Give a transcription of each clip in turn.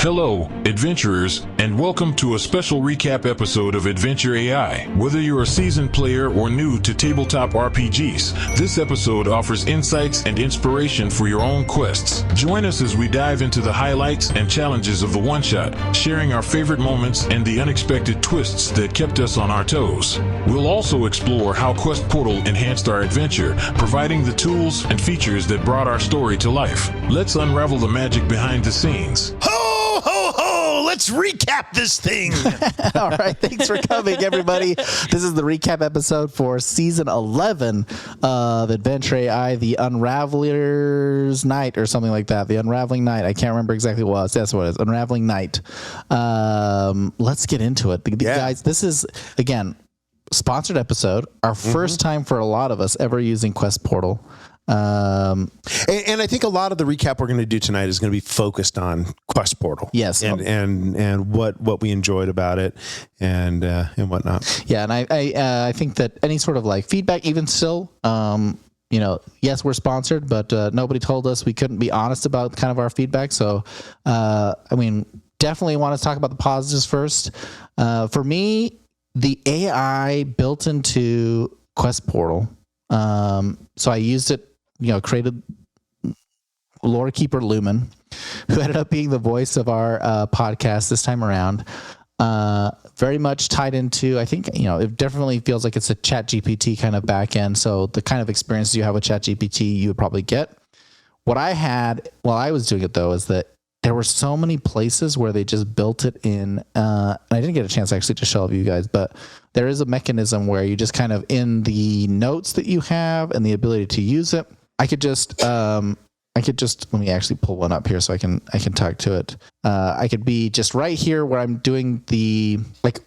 Hello, adventurers, and welcome to a special recap episode of Adventure AI. Whether you're a seasoned player or new to tabletop RPGs, this episode offers insights and inspiration for your own quests. Join us as we dive into the highlights and challenges of the one-shot, sharing our favorite moments and the unexpected twists that kept us on our toes. We'll also explore how Quest Portal enhanced our adventure, providing the tools and features that brought our story to life. Let's unravel the magic behind the scenes. Ho, ho, ho! Let's recap this thing. All right. Thanks for coming, everybody. This is the recap episode for season 11 of Adventure AI, the Unraveler's Night or something like that. The Unraveling Night. I can't remember exactly what it was. That's what it is. Unraveling Night. Let's get into it. Guys, this is, again, sponsored episode. Our first time for a lot of us ever using Quest Portal. And I think a lot of the recap we're going to do tonight is going to be focused on Quest Portal. Yes. And what we enjoyed about it and whatnot. Yeah. And I think that any sort of like feedback, even still, yes, we're sponsored, but nobody told us we couldn't be honest about kind of our feedback. So, definitely want to talk about the positives first. For me, the AI built into Quest Portal. So I used it, created Lore Keeper Lumen, who ended up being the voice of our podcast this time around. Very much tied into, I think, it definitely feels like it's a ChatGPT kind of back end. So the kind of experiences you have with ChatGPT, you would probably get. What I had while I was doing it, though, is that there were so many places where they just built it in. And I didn't get a chance actually to show you guys, but there is a mechanism where you just kind of in the notes that you have and the ability to use it. I could just let me actually pull one up here so I can talk to it. I could be just right here where I'm doing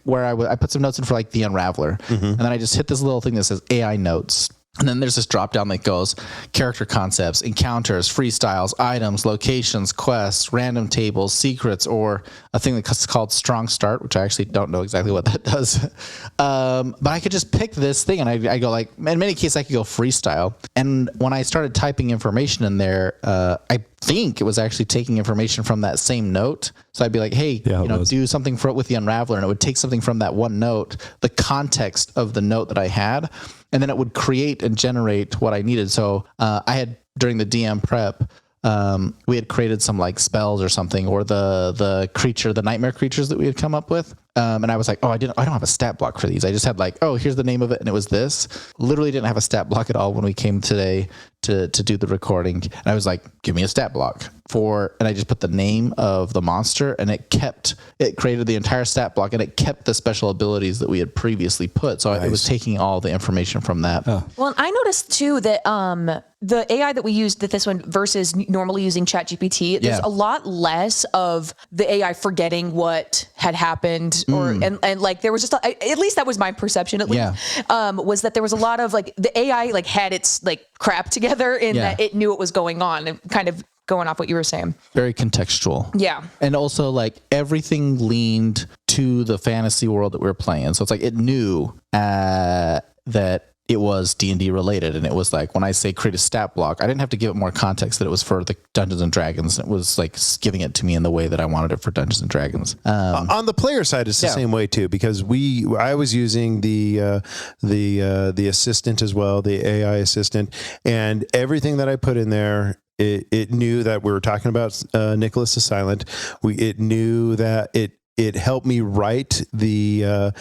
where I put some notes in for like the Unraveler, and then I just hit this little thing that says AI notes. And then there's this drop down that goes character concepts, encounters, freestyles, items, locations, quests, random tables, secrets, or a thing that's called strong start, which I actually don't know exactly what that does. But I could just pick this thing and I go like, in many cases I could go freestyle. And when I started typing information in there, I think it was actually taking information from that same note. So I'd be like, hey, do something with the Unraveler, and it would take something from that one note, the context of the note that I had, and then it would create and generate what I needed. So I had, during the DM prep, we had created some like spells or something, or the nightmare creatures that we had come up with. And I was like, I don't have a stat block for these. I just had like, here's the name of it, and it was this. Literally didn't have a stat block at all when we came today to do the recording. And I was like, give me a stat block and I just put the name of the monster, and it created the entire stat block, and it kept the special abilities that we had previously put. So It was taking all the information from that. Oh. Well, I noticed too that the AI that we used with this one versus normally using ChatGPT, there's a lot less of the AI forgetting what had happened, and like there was just at least that was my perception. At least was that there was a lot of like the AI like had its like crap together in that it knew what was going on, and kind of going off what you were saying. Very contextual. Yeah. And also like everything leaned to the fantasy world that we were playing. So it's like it knew that it was D&D related, and it was like when I say create a stat block, I didn't have to give it more context that it was for the Dungeons and Dragons. It was like giving it to me in the way that I wanted it for Dungeons and Dragons. On the player side, it's the same way too, because I was using the assistant as well, the AI assistant, and everything that I put in there, it knew that we were talking about Nicholas the Silent. It knew that it helped me write the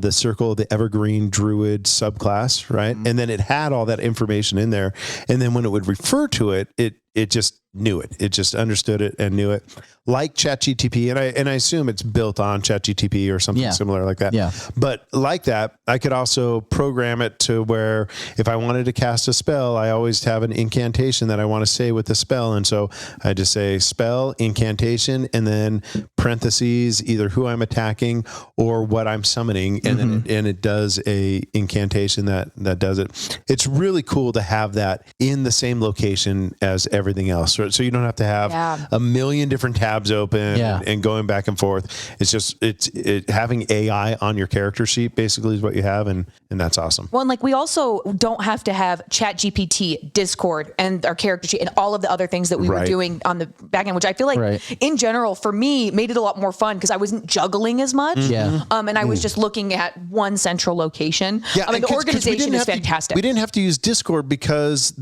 Circle of the Evergreen Druid subclass, right? And then it had all that information in there. And then when it would refer to it, it just knew it. It just understood it and knew it, like ChatGPT. And I assume it's built on ChatGPT or something similar like that. Yeah. But like that, I could also program it to where if I wanted to cast a spell, I always have an incantation that I want to say with the spell. And so I just say spell, incantation, and then parentheses, either who I'm attacking or what I'm summoning. And then it does a incantation that does it. It's really cool to have that in the same location as everything else. So you don't have to have a million different tabs open and going back and forth. It's just, having AI on your character sheet basically is what you have. And and that's awesome. Well, and like we also don't have to have ChatGPT, Discord, and our character sheet, and all of the other things that we were doing on the back end, which I feel like in general for me made it a lot more fun because I wasn't juggling as much. And I was just looking at one central location. I mean, the organization is fantastic. We didn't have to use Discord because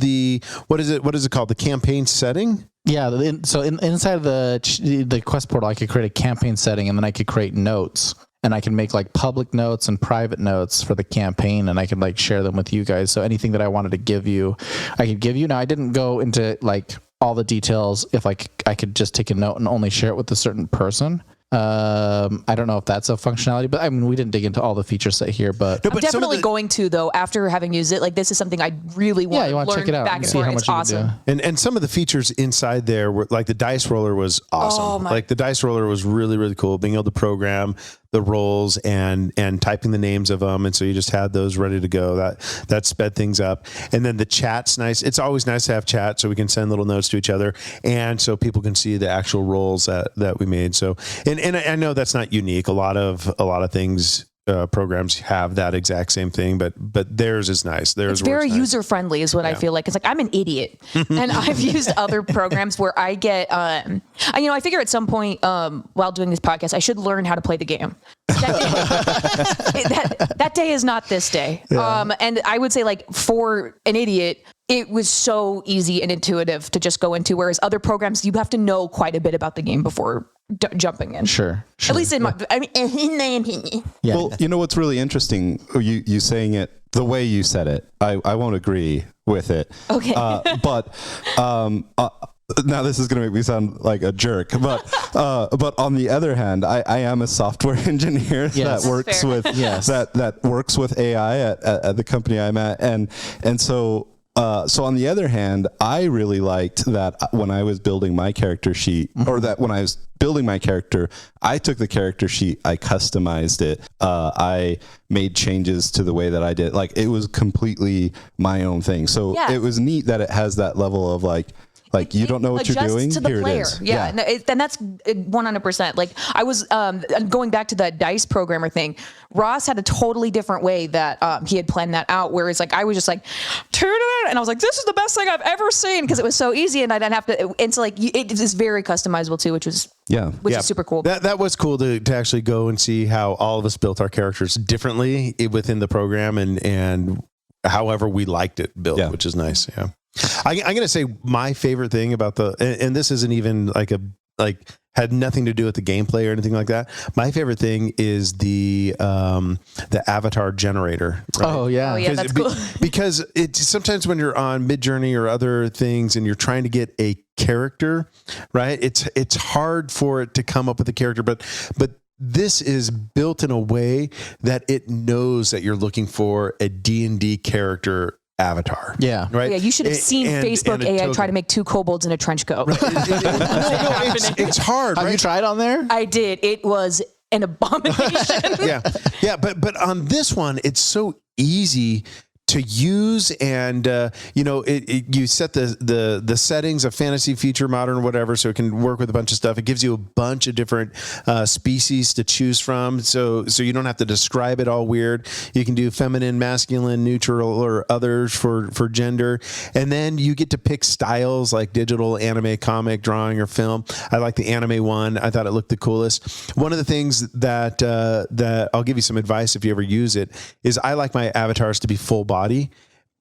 what is it called? The campaign setting? Yeah. So inside of the quest portal, I could create a campaign setting, and then I could create notes, and I can make like public notes and private notes for the campaign, and I could like share them with you guys. So anything that I wanted to give you, I could give you. Now I didn't go into like all the details if like I could just take a note and only share it with a certain person. I don't know if that's a functionality, but I mean, we didn't dig into all the feature set here, but I'm definitely going to, though, after having used it. Like, this is something I really want to learn check it out back and forth. It's awesome. And some of the features inside there were like the dice roller was awesome. Like the dice roller was really, really cool. Being able to program the rolls and typing the names of them. And so you just had those ready to go. That sped things up. And then the chat's nice. It's always nice to have chat so we can send little notes to each other. And so people can see the actual rolls that we made. So, and I know that's not unique. A lot of things, programs have that exact same thing, but theirs is nice. Theirs it's very nice. User friendly is what I feel like. It's like I'm an idiot, and I've used other programs where I get, I figure at some point while doing this podcast, I should learn how to play the game. That day is not this day. And I would say like for an idiot, it was so easy and intuitive to just go into, whereas other programs, you have to know quite a bit about the game before jumping in. Sure. At least in my opinion. Yeah. Well, you know what's really interesting? You saying it the way you said it. I won't agree with it. Okay. But now this is going to make me sound like a jerk. But on the other hand, I am a software engineer that works with that works with AI at the company I'm at, and so. So on the other hand, I really liked that when I was building my character sheet, or that when I was building my character, I took the character sheet, I customized it, I made changes to the way that I did. Like, it was completely my own thing. So it was neat that it has that level of like you don't know what you're doing. To the Here player. it is. Yeah. And that's 100%. Like, I was going back to that dice programmer thing. Ross had a totally different way that he had planned that out. Whereas like I was just like, and I was like, this is the best thing I've ever seen because it was so easy and I didn't have to. And so like it is very customizable too, which is super cool. That was cool to actually go and see how all of us built our characters differently within the program and however we liked it built, which is nice. Yeah. I'm going to say my favorite thing about and this isn't even had nothing to do with the gameplay or anything like that. My favorite thing is the avatar generator. Right? Oh yeah. That's cool. Because it's sometimes when you're on Midjourney or other things and you're trying to get a character, right? It's hard for it to come up with a character, but this is built in a way that it knows that you're looking for a D&D character avatar. Yeah. Right. Yeah. You should have seen Facebook AI try to make two kobolds in a trench coat. Right. It's hard. Have you tried on there? I did. It was an abomination. Yeah. But on this one, it's so easy to use, and you set the settings of fantasy, future, modern, whatever, so it can work with a bunch of stuff. It gives you a bunch of different species to choose from, so you don't have to describe it all weird. You can do feminine, masculine, neutral, or others for gender, and then you get to pick styles like digital, anime, comic, drawing, or film. I like the anime one. I thought it looked the coolest. One of the things that I'll give you some advice if you ever use it is I like my avatars to be full body.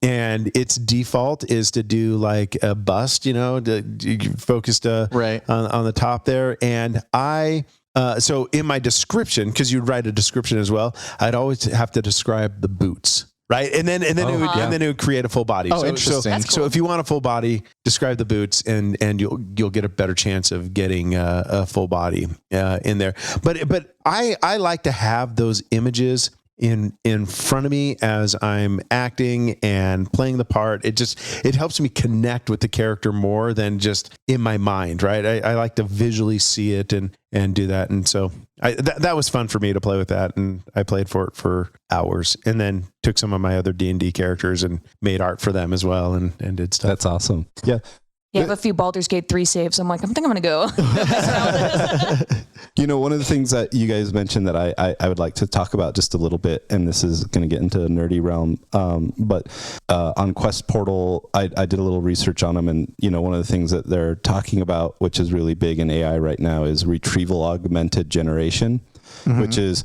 And its default is to do like a bust, focused right on the top there. And so in my description, because you'd write a description as well, I'd always have to describe the boots. Right. And then it would create a full body. Oh, interesting. So if you want a full body, describe the boots and you'll get a better chance of getting a full body in there. But I like to have those images in front of me as I'm acting and playing the part. It helps me connect with the character more than just in my mind, right? I like to visually see it and do that. And so that was fun for me to play with that. And I played for it for hours and then took some of my other D&D characters and made art for them as well and did stuff. That's awesome. Yeah. Yeah, I have a few Baldur's Gate 3 saves. I'm like, I think I'm going to go. One of the things that you guys mentioned that I would like to talk about just a little bit, and this is going to get into a nerdy realm, but on Quest Portal, I did a little research on them, and one of the things that they're talking about, which is really big in AI right now, is retrieval augmented generation, which is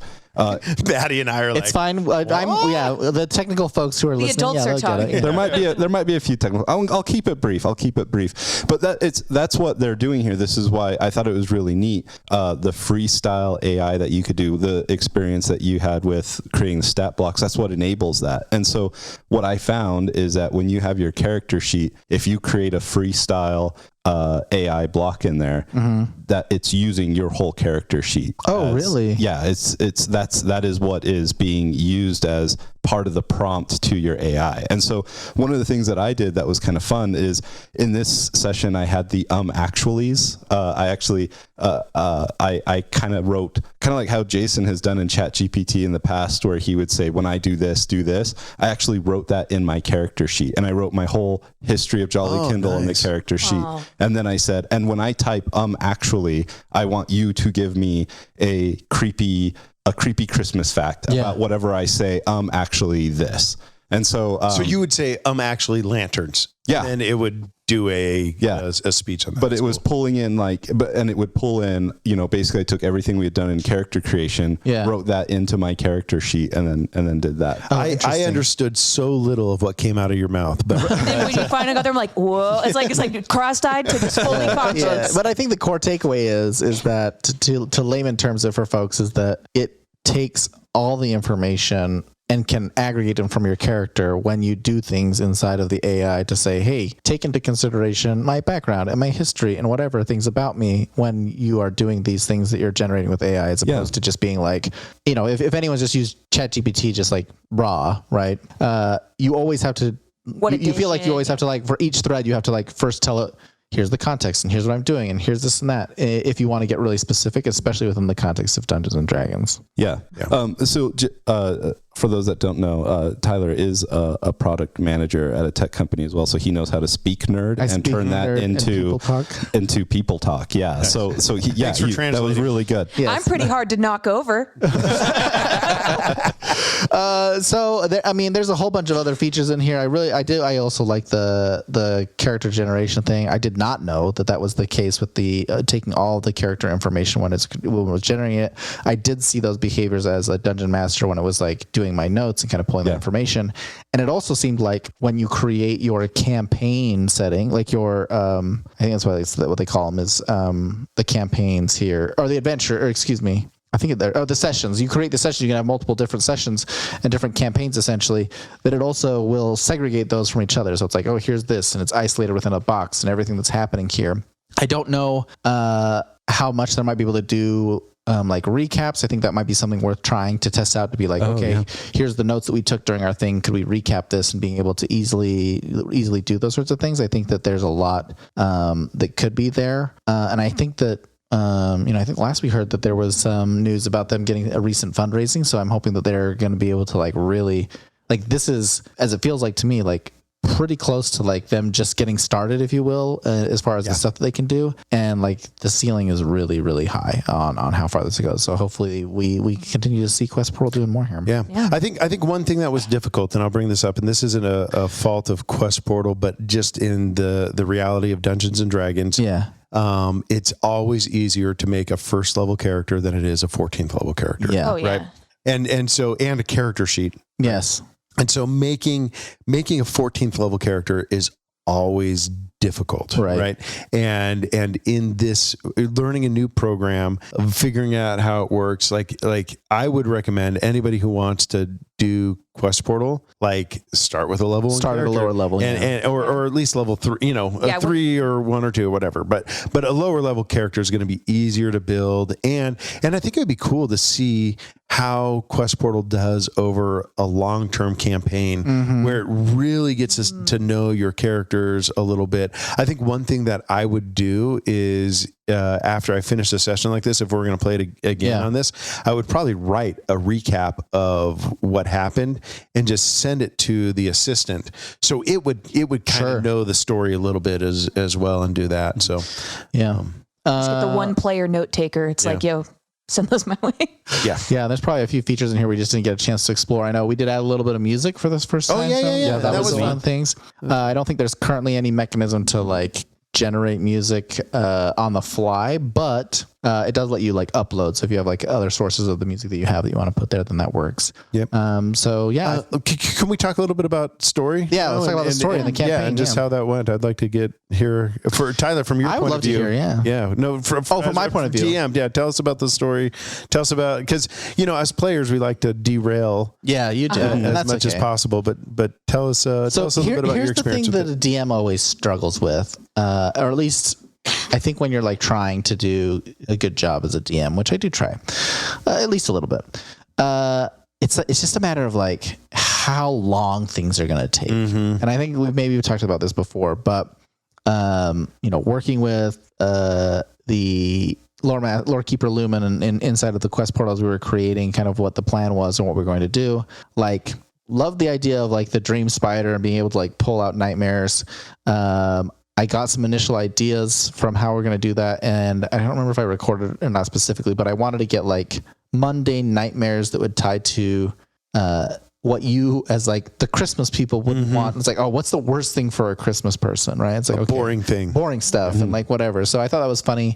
Maddie and I are like, it's fine. The technical folks who are listening, adults are talking. There might be a few technical. I'll keep it brief. But that's what they're doing here. This is why I thought it was really neat. The freestyle AI that you could do, the experience that you had with creating stat blocks, that's what enables that. And so what I found is that when you have your character sheet, if you create a freestyle AI block in there, that it's using your whole character sheet. Oh, really? Yeah, that is what is being used as part of the prompt to your AI. And so one of the things that I did that was kind of fun is in this session I had the actuallys. I kind of wrote like how Jason has done in ChatGPT in the past, where he would say, when I do this, do this. I actually wrote that in my character sheet, and I wrote my whole history of Jolly Kindle in the character sheet. And then I said, and when I type actually, I want you to give me a creepy Christmas fact about whatever I say, actually this. And so so you would say, actually lanterns. Yeah. And it would do a speech on that. But it was pulling in and it would pull in, basically I took everything we had done in character creation, wrote that into my character sheet, and then did that. I understood so little of what came out of your mouth, but then when you finally got there, I'm like, whoa, it's like cross-eyed to this fully conscious. Yeah. But I think the core takeaway is that to layman terms for folks is that it takes all the information and can aggregate them from your character when you do things inside of the AI to say, hey, take into consideration my background and my history and whatever things about me when you are doing these things that you're generating with AI, as opposed to just being like, if anyone's just used ChatGPT just like raw, right? You always have to, you feel like you always have to for each thread, you have to first tell it, here's the context and here's what I'm doing and here's this and that, if you want to get really specific, especially within the context of Dungeons and Dragons. Yeah. So for those that don't know, Tyler is a product manager at a tech company as well, so he knows how to speak nerd and turn that into people talk. Yeah. So that was really good. Yes. I'm pretty hard to knock over. There's a whole bunch of other features in here. I also like the character generation thing. I did not know that was the case with the taking all of the character information when it was generating it. I did see those behaviors as a dungeon master when it was doing my notes and kind of pulling that information. And it also seemed like when you create your campaign setting, like your I think that's what they call them is the campaigns here, or the adventure, or excuse me, I think the sessions. You create the sessions, you can have multiple different sessions and different campaigns essentially, but it also will segregate those from each other. So it's like, oh, here's this, and it's isolated within a box and everything that's happening here. I don't know how much they might be able to do recaps. I think that might be something worth trying to test out, to be here's the notes that we took during our thing. Could we recap this, and being able to easily do those sorts of things? I think that there's a lot that could be there. And I think that, I think last we heard that there was some news about them getting a recent fundraising. So I'm hoping that they're going to be able to really, this is, as it feels like to me, pretty close to them just getting started, if you will, as far as the stuff that they can do. And the ceiling is really, really high on how far this goes. So hopefully we continue to see Quest Portal doing more here. Yeah. I think one thing that was difficult, and I'll bring this up, and this isn't a fault of Quest Portal, but just in the reality of Dungeons and Dragons. Yeah. It's always easier to make a first level character than it is a 14th level character. Yeah. Oh, yeah. Right. And a character sheet. Yes. And so making a 14th level character is always difficult, right? And in this, learning a new program, figuring out how it works, I would recommend anybody who wants to do Quest Portal, start with a level, start at a lower level, or at least level 3, a 3 or 1 or 2 or whatever. But a lower level character is going to be easier to build, and I think it'd be cool to see how Quest Portal does over a long-term campaign, where it really gets us to know your characters a little bit. I think one thing that I would do is, after I finish a session like this, if we're going to play it again on this, I would probably write a recap of what happened and just send it to the assistant, so it would kind of know the story a little bit as well and do that. So the one player note taker. It's send those my way. Yeah. There's probably a few features in here we just didn't get a chance to explore. I know we did add a little bit of music for this first time. Yeah. That was one of the things. I don't think there's currently any mechanism to like generate music on the fly, but it does let you like upload. So if you have like other sources of the music that you have that you want to put there, then that works. Yep. So yeah. Can we talk a little bit about story? Yeah, let's talk about the story and the campaign. Yeah, and just how that went. I'd like to hear for Tyler from your point of view. I would love to hear, Yeah. No, from my point of view. GM, yeah. Tell us about the story. Tell us about, because as players we like to derail. Yeah, you do as much as possible. But tell us a little bit about your experience. Here's the thing that a DM always struggles with, or at least I think when you're like trying to do a good job as a DM, which I do try, at least a little bit. It's just a matter of like how long things are going to take. And I think we've talked about this before, but working with the Lore Keeper Lumen and inside of the quest portals we were creating, kind of what the plan was and what we're going to do. Like, love the idea of like the dream spider and being able to like pull out nightmares. I got some initial ideas from how we're going to do that, and I don't remember if I recorded it or not specifically, but I wanted to get like mundane nightmares that would tie to what you as like the Christmas people wouldn't want. It's like, oh, what's the worst thing for a Christmas person, right? It's like boring thing, boring stuff, and like whatever. So I thought that was funny.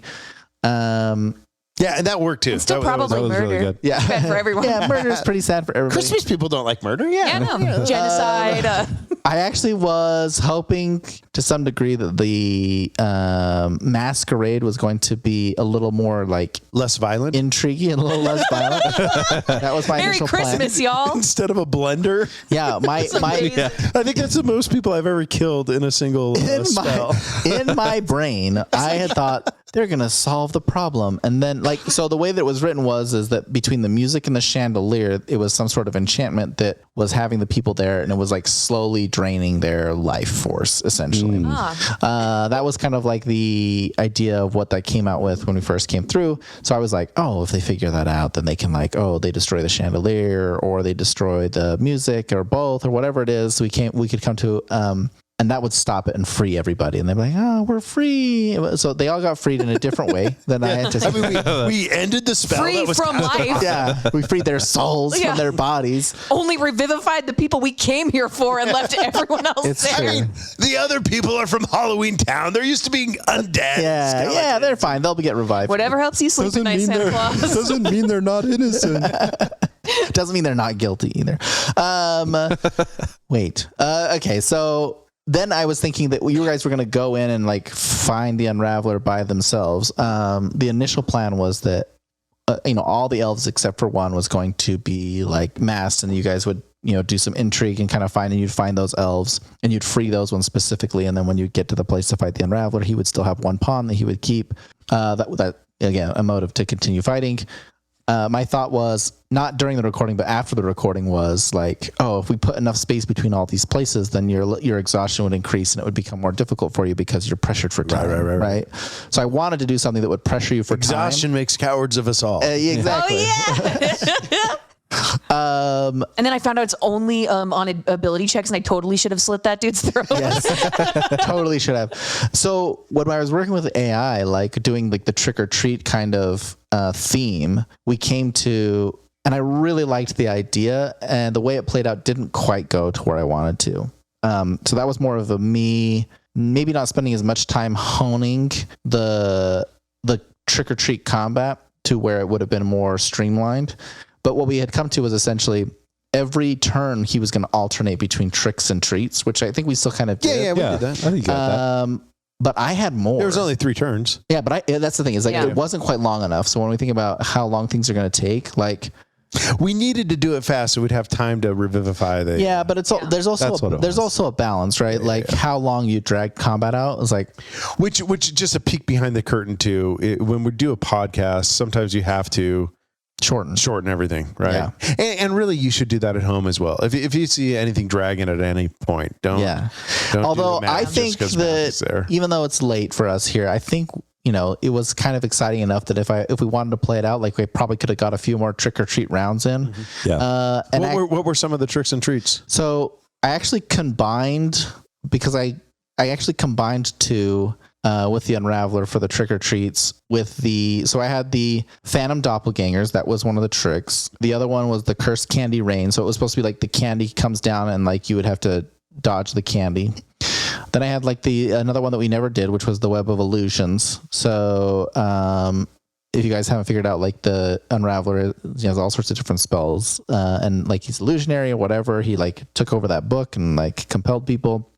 Yeah, and that worked too. It's still probably that was murder. really good. Yeah, Bad for everyone. Yeah, murder is pretty sad for everybody. Christmas people don't like murder. Yeah, no. Genocide. I actually was hoping to some degree that the masquerade was going to be a little more like less violent, intriguing, and a little less violent. That was my Merry initial Christmas, plan. y'all. instead of a blender. Yeah, my I think that's the most people I've ever killed in a single spell. In my brain, I had thought they're going to solve the problem. And then like, so the way that it was written is that between the music and the chandelier, it was some sort of enchantment that was having the people there, and it was like slowly draining their life force, essentially. That was kind of like the idea of what that came out with when we first came through. So I was like, oh, if they figure that out, then they can like, oh, they destroy the chandelier or they destroy the music or both or whatever it is. We could come to, and that would stop it and free everybody. And they'd be like, oh, we're free. So they all got freed in a different way than I anticipated. I mean, we ended the spell. Free from life. Yeah, we freed their souls from their bodies. Only revivified the people we came here for and left everyone else It's there. true. I mean, the other people are from Halloween Town. They're used to being undead. Yeah, they're fine. They'll get revived. Whatever helps you sleep at night, Santa Claus. Doesn't mean they're not innocent. Doesn't mean they're not guilty either. Wait. Okay, so then I was thinking that you guys were going to go in and like find the Unraveler by themselves. The initial plan was that all the elves except for one was going to be like masked, and you guys would do some intrigue and kind of you'd find those elves and you'd free those ones specifically, and then when you get to the place to fight the Unraveler, he would still have one pawn that he would keep. That again, a motive to continue fighting. My thought was not during the recording, but after the recording was like, oh, if we put enough space between all these places, then your exhaustion would increase and it would become more difficult for you because you're pressured for time. Right. So I wanted to do something that would pressure you for exhaustion makes cowards of us all. Exactly. Oh, yeah. And then I found out it's only on ability checks, and I totally should have slit that dude's throat. Yes, totally should have. So when I was working with AI, like doing like the trick or treat kind of theme, we came to, and I really liked the idea, and the way it played out didn't quite go to where I wanted to. So that was more of me maybe not spending as much time honing the trick or treat combat to where it would have been more streamlined. But what we had come to was essentially every turn he was going to alternate between tricks and treats, which I think we still kind of did. Yeah, we did that. I think you got that. But I had more. There was only 3 turns. Yeah, but that's the thing. Is like it wasn't quite long enough. So when we think about how long things are going to take, like we needed to do it fast so we'd have time to revivify the. Yeah, but there's also a balance, right? Like how long you drag combat out is like, which just a peek behind the curtain too. When we do a podcast, sometimes you have to shorten everything, right? Yeah. And really, you should do that at home as well. If you see anything dragging at any point, don't. Yeah. Don't Although I think that even though it's late for us here, I think it was kind of exciting enough that if we wanted to play it out, like we probably could have got a few more trick or treat rounds in. Mm-hmm. Yeah. And what were some of the tricks and treats? So I actually combined because I actually combined 2 with the Unraveler for the trick or treats so I had the Phantom Doppelgangers. That was one of the tricks. The other one was the Cursed Candy Rain. So it was supposed to be like the candy comes down and like you would have to dodge the candy. Then I had like another one that we never did, which was the Web of Illusions. So if you guys haven't figured out, like the Unraveler has all sorts of different spells, and like he's illusionary or whatever. He like took over that book and like compelled people.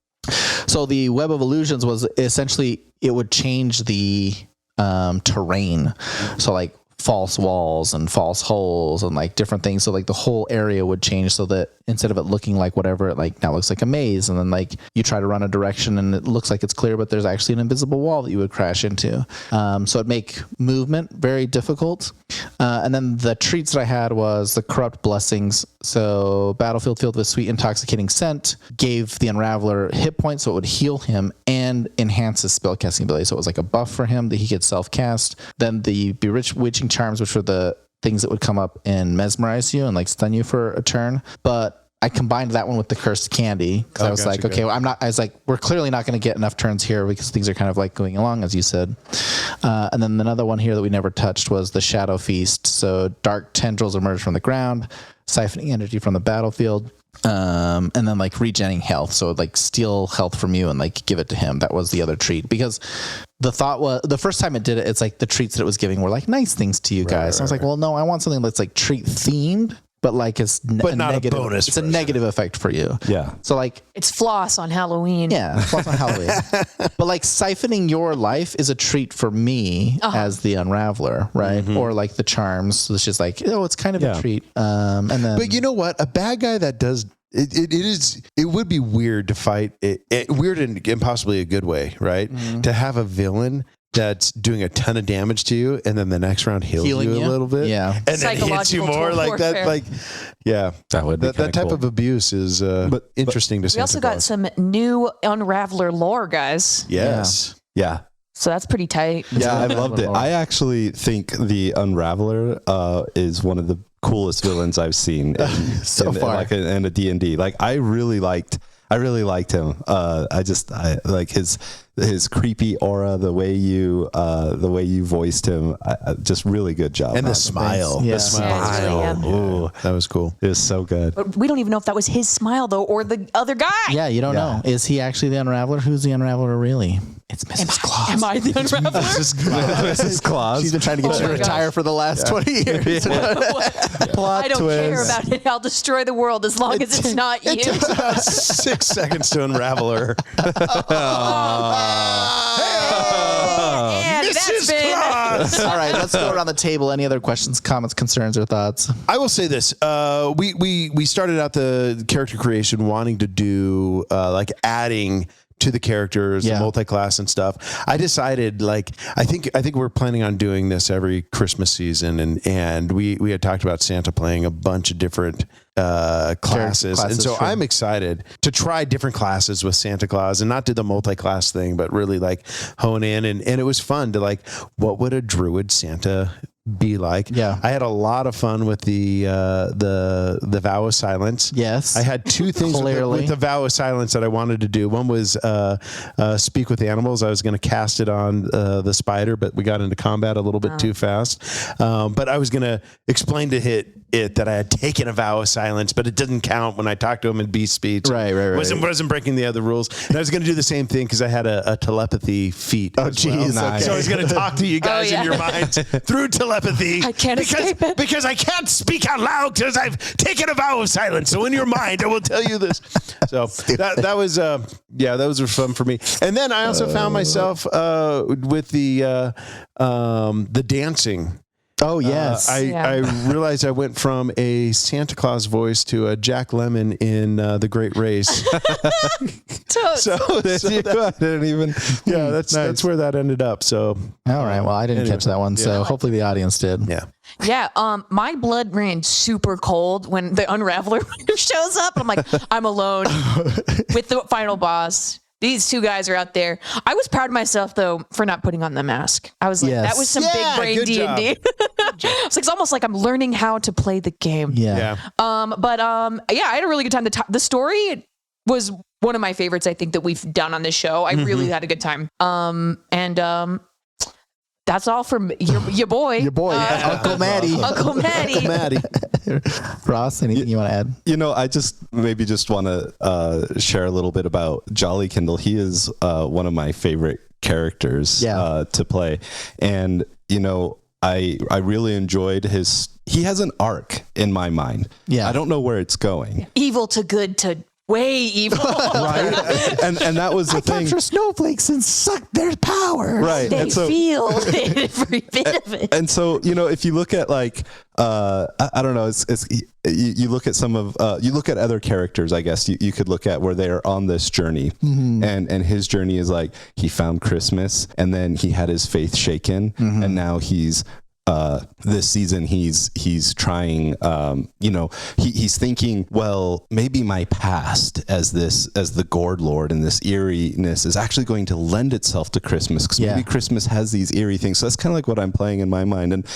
So the Web of Illusions was essentially, it would change the terrain. So like false walls and false holes and like different things. So like the whole area would change so that instead of it looking like whatever, it like now looks like a maze. And then like you try to run a direction and it looks like it's clear, but there's actually an invisible wall that you would crash into. So it'd make movement very difficult. And then the treats that I had was the Corrupt Blessings. So Battlefield filled with sweet intoxicating scent gave the Unraveler hit points so it would heal him and enhance his spellcasting ability. So it was like a buff for him that he could self-cast. Then the Bewitching Charms, which were the things that would come up and mesmerize you and like stun you for a turn. But I combined that one with the Cursed Candy because I was like, okay, well, I was like, we're clearly not going to get enough turns here because things are kind of like going along, as you said. And then another one here that we never touched was the Shadow Feast. So dark tendrils emerge from the ground, siphoning energy from the battlefield. And then like regenerating health. So like steal health from you and like give it to him. That was the other treat because the thought was the first time it did it, it's like the treats that it was giving were like nice things to you guys. I was like, well, no, I want something that's like treat themed, but like it's but not negative, a bonus. It's a negative effect for you. Yeah. So like it's floss on Halloween. Yeah, floss on Halloween. But like siphoning your life is a treat for me as the Unraveler, right? Mm-hmm. Or like the charms. So it's just like, it's kind of a treat. And then, but you know what? A bad guy that does it would be weird to fight it weird and possibly a good way, right? Mm-hmm. To have a villain that's doing a ton of damage to you and then the next round heals you a little bit. Yeah. And then hits you more like that. Like, yeah. That type of abuse is interesting to see. We also got some new Unraveler lore, guys. Yes. Yeah. So that's pretty tight. Yeah, I loved it. I actually think the Unraveler is one of the coolest villains I've seen so far, like in a D&D. Like I really liked him. I like his creepy aura, the way you voiced him. Just really good job. And the smile. Yeah. The smile. Yeah, Ooh, that was cool. It was so good. But we don't even know if that was his smile though, or the other guy. Yeah, you don't know. Is he actually the Unraveler? Who's the Unraveler really? It's Mrs. Claus. Am I the Unraveler? Mrs. Claus. She's been trying to get you to retire for the last 20 years. I don't care about it. I'll destroy the world as long as it's not you. It took about 6 seconds to unravel her. Mrs. Claus. All right, let's go around the table. Any other questions, comments, concerns, or thoughts? I will say this. We started out the character creation wanting to do like adding to the characters, the multi-class and stuff. I decided I think we're planning on doing this every Christmas season, and we had talked about Santa playing a bunch of different classes, and so I'm excited to try different classes with Santa Claus and not do the multi-class thing, but really like hone in, and it was fun to like, what would a druid Santa be like? Yeah, I had a lot of fun with the vow of silence. Yes, I had two things with the vow of silence that I wanted to do. One was speak with animals. I was going to cast it on the spider, but we got into combat a little bit too fast. But I was going to explain to it that I had taken a vow of silence, but it didn't count when I talked to him in beast speech. Right. Wasn't breaking the other rules. And I was going to do the same thing because I had a telepathy feat. Oh, geez. Well. Okay. So I was going to talk to you guys in your minds through telepathy. I can't escape it. Because I can't speak out loud because I've taken a vow of silence. So in your mind, I will tell you this. So that was fun for me. And then I also found myself with the dancing. Oh, yes. I realized I went from a Santa Claus voice to a Jack Lemmon in The Great Race. That's where that ended up. So, all right. Well, I didn't catch that one. So hopefully the audience did. Yeah. Yeah. My blood ran super cold when the Unraveler shows up. I'm like, I'm alone with the final boss. These two guys are out there. I was proud of myself though for not putting on the mask. I was like, that was some big brain D&D. It's almost like I'm learning how to play the game. Yeah. I had a really good time. The story was one of my favorites, I think, that we've done on this show. I really had a good time. That's all from your boy. Your boy, Uncle Maddie. Uncle Maddie. Ross, anything you want to add? I just want to share a little bit about Jolly Kindle. He is one of my favorite characters to play. And, I really enjoyed he has an arc in my mind. Yeah. I don't know where it's going. Evil to good to way evil. Right. And that was the thing. Capture snowflakes and suck their power. Right. They feel every bit of it. And so, if you look at I don't know, you look at you look at other characters, I guess you could look at where they are on this journey, and his journey is like, he found Christmas and then he had his faith shaken, and now he's this season he's trying, he's thinking, well, maybe my past as the Gourd Lord and this eeriness is actually going to lend itself to Christmas, because maybe Christmas has these eerie things. So that's kind of like what I'm playing in my mind. And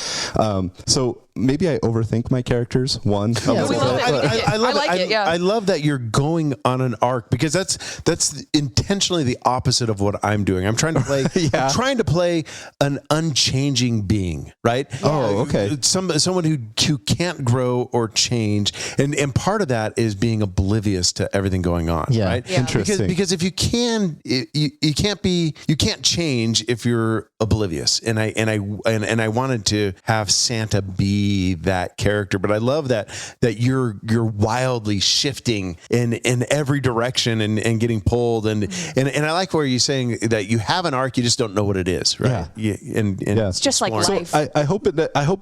so maybe I overthink my characters. I love it. I love that you're going on an arc, because that's intentionally the opposite of what I'm doing. I'm trying to play. I'm trying to play an unchanging being, right? Yeah. Oh, okay. Someone who can't grow or change, and part of that is being oblivious to everything going on. Yeah, right. Yeah. Interesting. Because if you can't change if you're oblivious. And I wanted to have Santa be that character, but I love that you're wildly shifting in every direction and getting pulled, and I like where you're saying that you have an arc, you just don't know what it is, right? Yeah. And it's just like life. So I hope it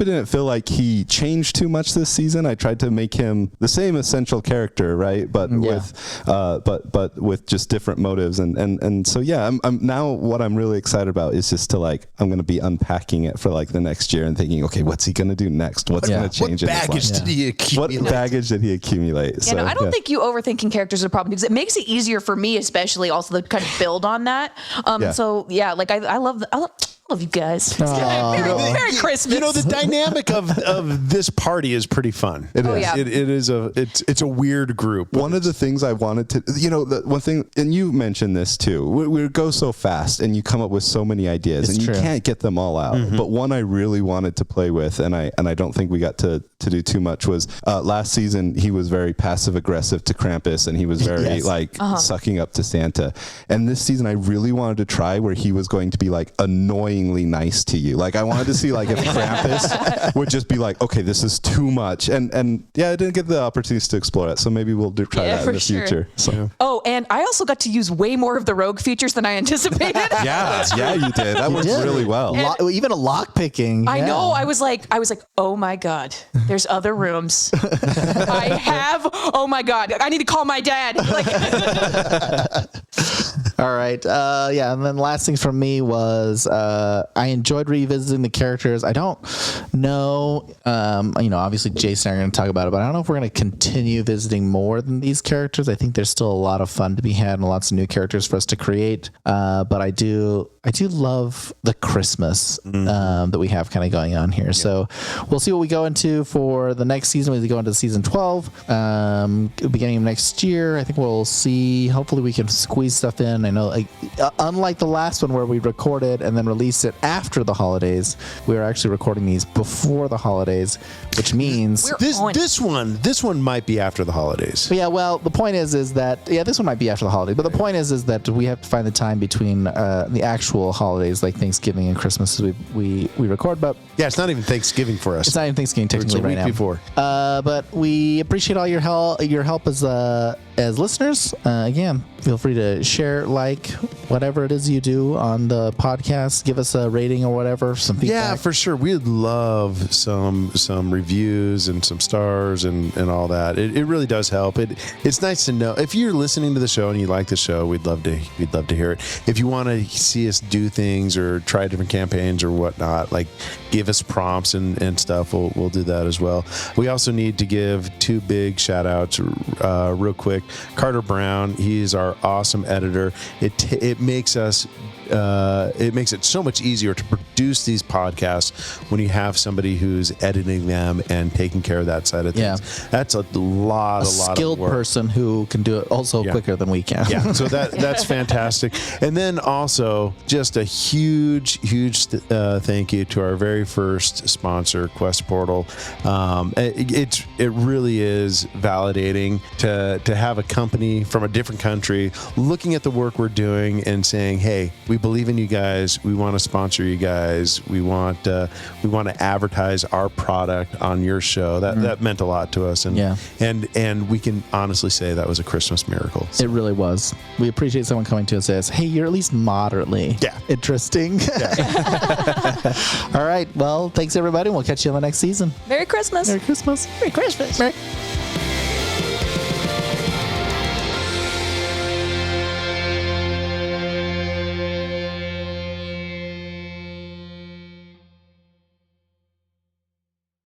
didn't feel like he changed too much this season. I tried to make him the same essential character, right? But with just different motives, and so I'm now, what I'm really excited about is just to I'm going to be unpacking it for the next year and thinking, okay, what's he going to do next? What's going to change in his life? What baggage did he accumulate? So, I don't think you overthinking characters is a problem, because it makes it easier for me, especially, also to kind of build on that. I love you guys. Merry Christmas. The dynamic of this party is pretty fun. It is. Yeah. It is it's a weird group. One of the things I wanted to, the one thing, and you mentioned this too, we go so fast and you come up with so many ideas, and you can't get them all out. Mm-hmm. But one I really wanted to play with, and I don't think we got to do too much, was last season he was very passive aggressive to Krampus, and he was very sucking up to Santa. And this season I really wanted to try where he was going to be annoyingly nice to you. I wanted to see if Krampus would just be okay, this is too much. And I didn't get the opportunities to explore it, so maybe we'll try that in the future. So. Oh, and I also got to use way more of the rogue features than I anticipated. Yeah, you did. That worked really well. Even a lock picking. I know. I was like, oh my God, there's other rooms. Oh my God, I need to call my dad. All right. And then last things from me was I enjoyed revisiting the characters. I don't know, obviously Jason and I are going to talk about it, but I don't know if we're going to continue visiting more than these characters. I think there's still a lot of fun to be had and lots of new characters for us to create. But I do love the Christmas that we have kind of going on here. Yeah. So we'll see what we go into for the next season. We go into season 12, beginning of next year. I think we'll see. Hopefully we can squeeze stuff in. I know, unlike the last one where we recorded and then released it after the holidays, we are actually recording these before the holidays, which means this one might be after the holidays. But the point is that this one might be after the holidays. But the point is that we have to find the time between the actual holidays like Thanksgiving and Christmas as we record. But it's not even Thanksgiving for us. It's not even Thanksgiving technically right now. Before. But we appreciate all your help as listeners. Again, feel free to share, whatever it is you do on the podcast. Give us a rating or whatever, some feedback. Yeah, for sure. We'd love some reviews and some stars and all that. It really does help. It's nice to know if you're listening to the show and you like the show. We'd love to hear it. If you want to see us do things or try different campaigns or whatnot, give us prompts and stuff. We'll do that as well. We also need to give two big shout outs real quick. Carter Brown, he's our awesome editor. It makes it so much easier to produce these podcasts when you have somebody who's editing them and taking care of that side of things. That's a lot of skilled work. person who can do it also quicker than we can. Yeah, so that's fantastic. And then also just a huge thank you to our very first sponsor, Quest Portal. It really is validating to have a company from a different country looking at the work we're doing and saying, "Hey, we believe in you guys. We want to sponsor you guys. We want to advertise our product on your show." That meant a lot to us, and we can honestly say that was a Christmas miracle. So. It really was. We appreciate someone coming to us and says, "Hey, you're at least moderately interesting." All right. Well, thanks everybody. We'll catch you on the next season. Merry Christmas. Merry Christmas. Merry Christmas.